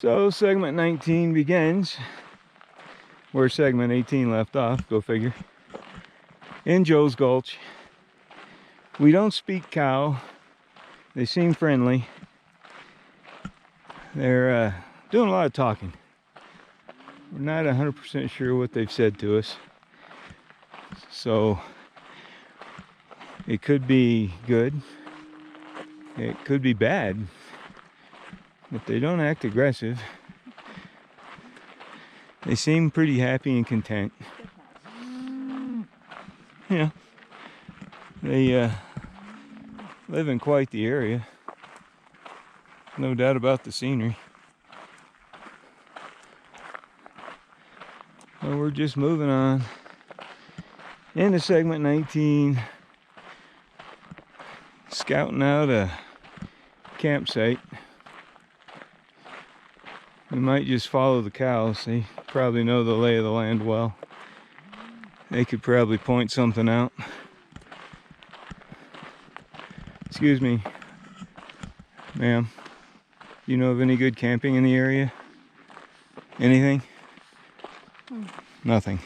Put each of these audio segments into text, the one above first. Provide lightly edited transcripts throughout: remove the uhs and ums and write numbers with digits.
So segment 19 begins where segment 18 left off, go figure. In Joe's Gulch. We don't speak cow. They seem friendly. They're doing a lot of talking. We're not 100% sure what they've said to us. So it could be good. It could be bad. But they don't act aggressive. They seem pretty happy and content. Yeah. They live in quite the area. No doubt about the scenery. Well, we're just moving on into segment 19. Scouting out a campsite. We might just follow the cows. They probably know the lay of the land well. They could probably point something out. Excuse me, ma'am. Do you know of any good camping in the area? Anything? Nothing.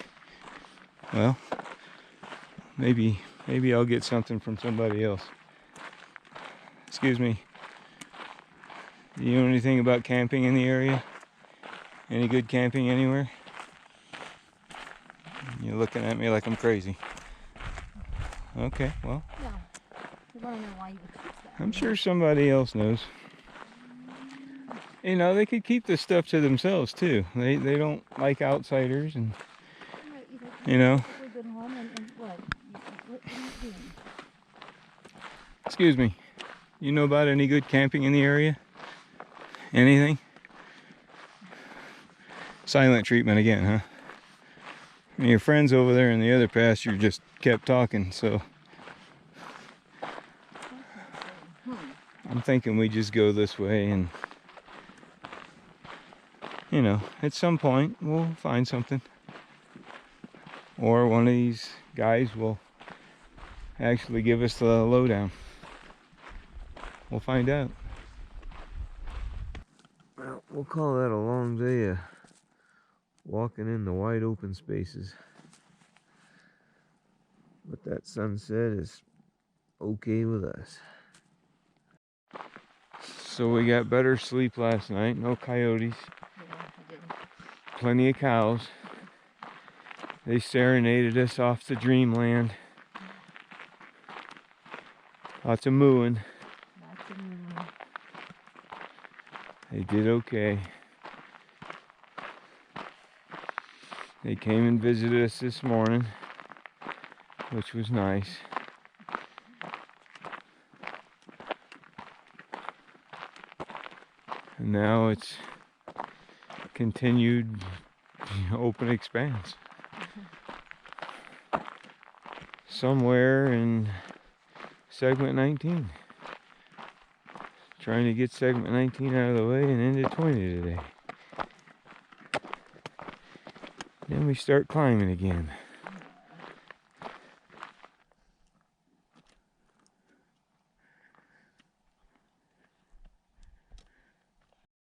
Well, maybe I'll get something from somebody else. Excuse me. Do you know anything about camping in the area? Any good camping anywhere? You're looking at me like I'm crazy. Okay, well. No. You want to know why you would keep that. I'm sure somebody else knows. You know, they could keep this stuff to themselves too. They don't like outsiders, and you know. Excuse me. You know about any good camping in the area? Anything? Silent treatment again, huh? And your friends over there in the other pasture just kept talking, so I'm thinking we just go this way, and you know, at some point we'll find something, or one of these guys will actually give us the lowdown. We'll find out. Well, we'll call that a long day of walking in the wide open spaces, but that sunset is okay with us. So we got better sleep last night. No coyotes. Plenty of cows. They serenaded us off to dreamland. Lots of mooing. They did okay. They came and visited us this morning, which was nice. And now it's continued open expanse. Somewhere in segment 19. Trying to get segment 19 out of the way and into 20 today. Then we start climbing again.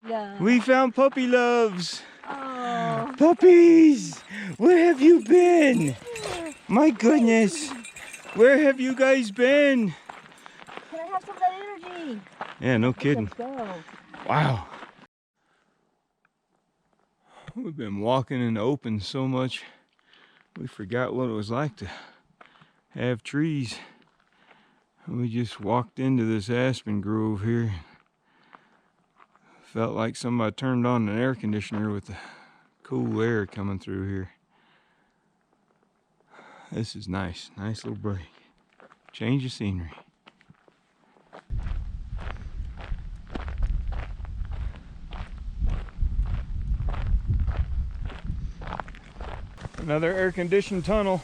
Yeah. We found puppy loves. Oh. Puppies! Where have you been? My goodness. Where have you guys been? Can I have some of that energy? Yeah, no kidding. Let's go. Wow. We've been walking in the open so much, we forgot what it was like to have trees. We just walked into this aspen grove here. Felt like somebody turned on an air conditioner with the cool air coming through here. This is nice. Nice little break. Change of scenery. Another air-conditioned tunnel.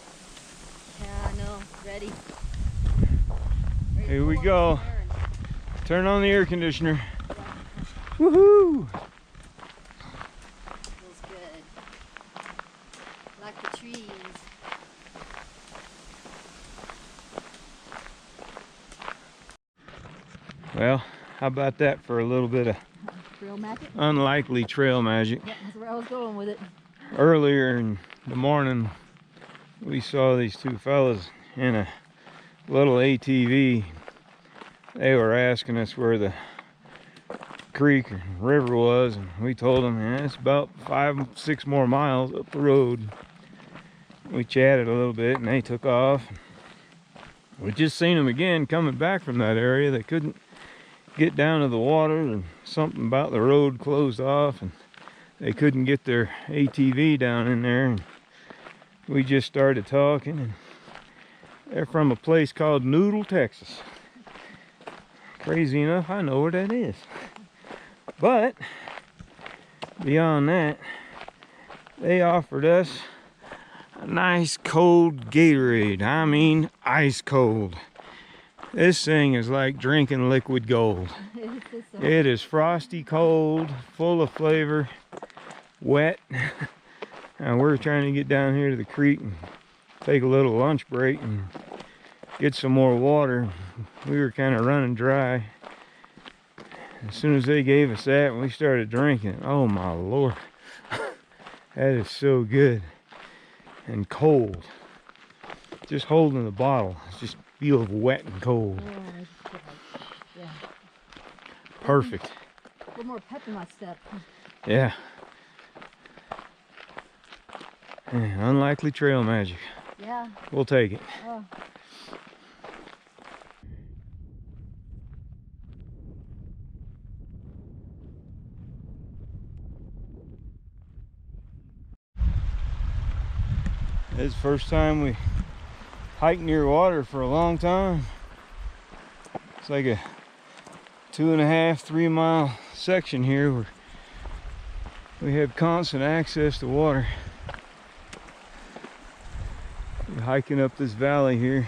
Yeah, I know. Ready. Here we go. Turn on the air conditioner. Woohoo! Feels good. Like the trees. Well, how about that for a little bit of Trail magic? Unlikely trail magic. Yeah, that's where I was going with it. Earlier in the morning, we saw these two fellas in a little ATV. They were asking us where the creek or river was, and we told them, yeah, it's about 5-6 more miles up the road. We chatted a little bit and they took off. We just seen them again coming back from that area. They couldn't get down to the water, and something about the road closed off, and they couldn't get their ATV down in there. And we just started talking, and they're from a place called Noodle, Texas. Crazy enough, I know where that is. But beyond that, they offered us a nice cold Gatorade. I mean, ice cold. This thing is like drinking liquid gold. It is frosty cold, full of flavor, wet. And we're trying to get down here to the creek and take a little lunch break and get some more water. We were kind of running dry. As soon as they gave us that, we started drinking. Oh my Lord. That is so good. And cold. Just holding the bottle, it just feels wet and cold. Yeah. Perfect. A little more pep in my step. Yeah. Unlikely trail magic. Yeah. We'll take it. Oh. It's the first time we hiked near water for a long time. It's like a 2.5-3 mile section here where we have constant access to water. We're hiking up this valley here.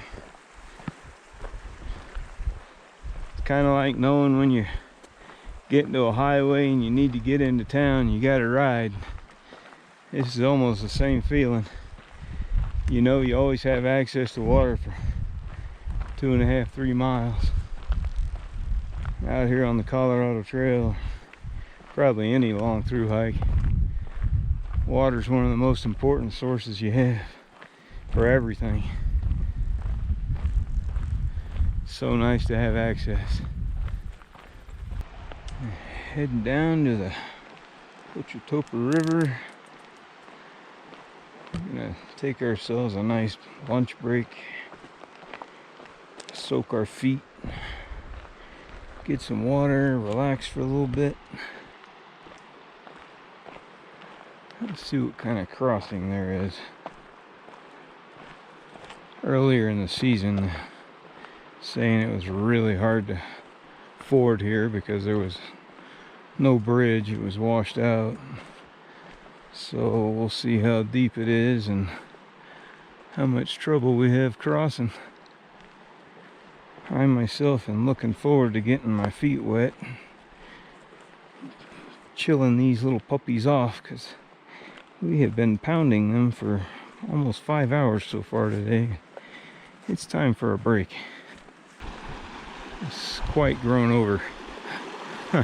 It's kind of like knowing when you get into a highway and you need to get into town, you got to ride. This is almost the same feeling. You know, you always have access to water for 2.5-3 miles. Out here on the Colorado Trail, probably any long through hike, water is one of the most important sources you have for everything. So nice to have access. Heading down to the Ochetopa River. We're gonna take ourselves a nice lunch break, soak our feet, get some water, relax for a little bit. Let's see what kind of crossing there is. Earlier in the season, saying it was really hard to ford here because there was no bridge, it was washed out. So we'll see how deep it is and how much trouble we have crossing. I myself am looking forward to getting my feet wet, chilling these little puppies off, because we have been pounding them for almost 5 hours so far today. It's time for a break. It's quite grown over. Huh.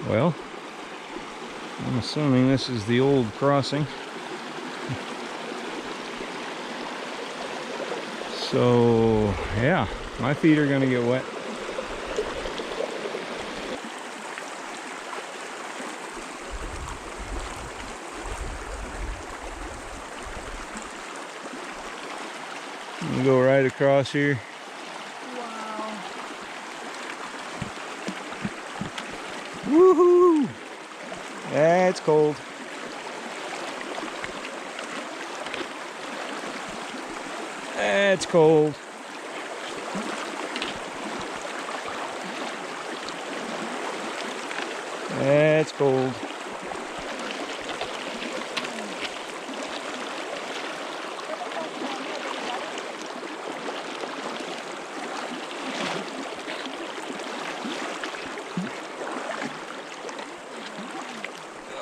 Well, I'm assuming this is the old crossing. So, yeah, my feet are gonna get wet. I'm gonna go right across here. Wow. Woohoo! That's cold. That's cold. That's cold.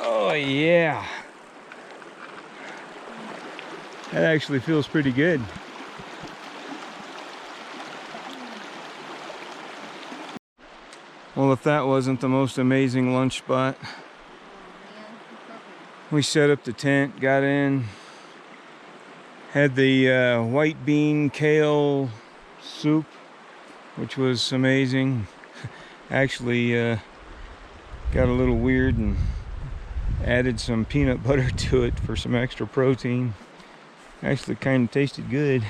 Oh yeah. That actually feels pretty good. Well, if that wasn't the most amazing lunch spot. Oh man, perfect. We set up the tent, got in, had the white bean kale soup, which was amazing. Actually got a little weird and added some peanut butter to it for some extra protein. Actually kind of tasted good.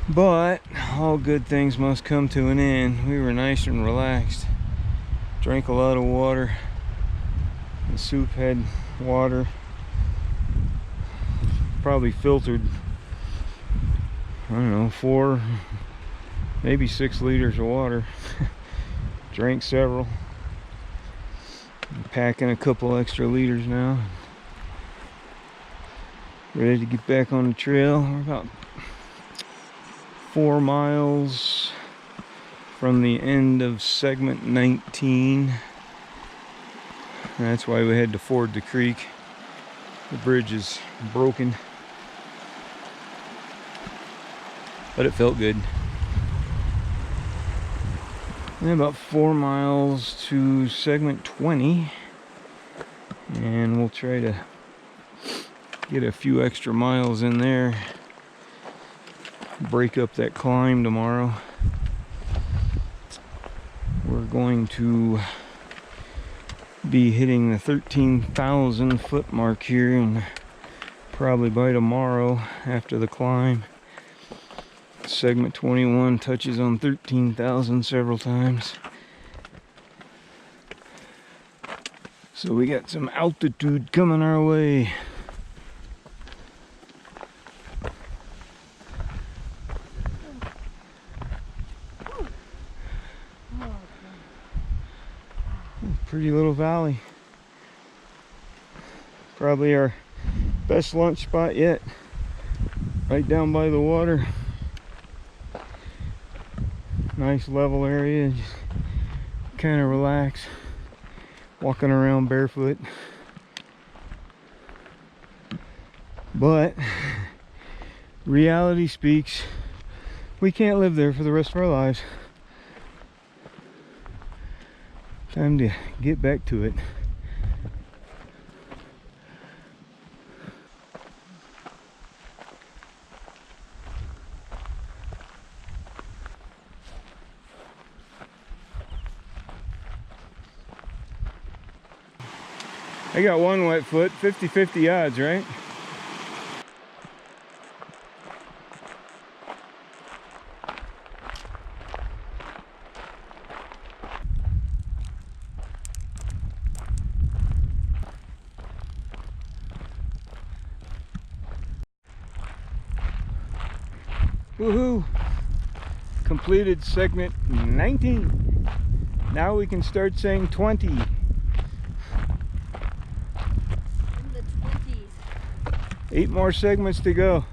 But all good things must come to an end. We were nice and relaxed. Drank a lot of water. The soup had water. Probably filtered, I don't know, 4, maybe 6 liters of water. Drank several. I'm packing a couple extra liters now. Ready to get back on the trail. We're about 4 miles from the end of segment 19. That's why we had to ford the creek. The bridge is broken, but it felt good. And about 4 miles to segment 20, and we'll try to get a few extra miles in there, break up that climb tomorrow. We're going to be hitting the 13,000 foot mark here, and probably by tomorrow after the climb. Segment 21 touches on 13,000 several times. So we got some altitude coming our way. Pretty little valley. Probably our best lunch spot yet. Right down by the water. Nice level area, just kind of relax, walking around barefoot. But reality speaks, we can't live there for the rest of our lives. Time to get back to it. I got one wet foot, 50-50 odds, right? Woohoo! Completed segment 19. Now we can start saying 20. In the 20s. 8 more segments to go.